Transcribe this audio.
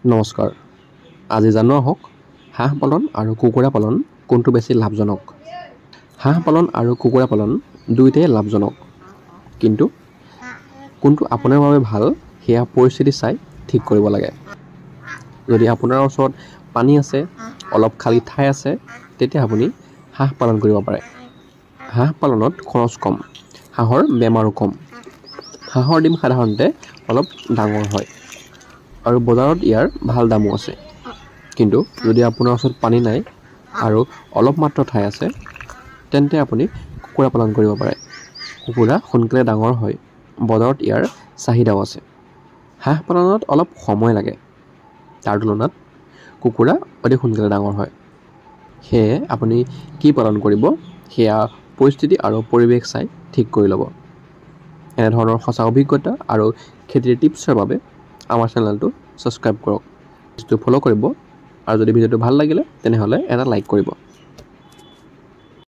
নমস্কাৰ। আজি জানো আহক হাঁহ পালন আৰু কুকুৰা পালন কোনটো বেছি লাভজনক। হাঁহ পালন আৰু কুকুৰা পালন দুয়োটাই লাভজনক, কিন্তু কোনটো আপোনাৰ বাবে ভাল সেয়া পৰিস্থিতি চাই ঠিক কৰিব লাগে। যদি আপোনাৰ ওচৰত পানী আছে, অলপ খালী ঠাই আছে, তেতিয়া আপুনি হাঁহ পালন কৰিব পাৰে। হাঁহ পালনত খৰচ কম, হাঁহৰ বেমাৰো কম। হাঁহৰ ডিম সাধাৰণতে অলপ ডাঙৰ হয় আৰু বজাৰত ইয়াৰ ভাল দামো আছে। কিন্তু যদি আপোনাৰ ওচৰত পানী নাই আৰু অলপ মাত্ৰ ঠাই আছে, তেন্তে আপুনি কুকুৰা পালন কৰিব পাৰে। কুকুৰা সোনকালে ডাঙৰ হয়, বজাৰত ইয়াৰ চাহিদাও আছে। হাঁহ পালনত অলপ সময় লাগে, তাৰ তুলনাত কুকুৰা অতি সোনকালে ডাঙৰ হয়। সেয়ে আপুনি কি পালন কৰিব সেয়া পৰিস্থিতি আৰু পৰিৱেশ চাই ঠিক কৰি ল'ব। এনেধৰণৰ সঁচা অভিজ্ঞতা আৰু খেতিৰ টিপছৰ বাবে আমাৰ চেনেলটো ছাবস্ক্ৰাইব কৰক, পেজটো ফ'ল' কৰিব আৰু যদি ভিডিঅ'টো ভাল লাগিলে তেনেহ'লে এটা লাইক কৰিব।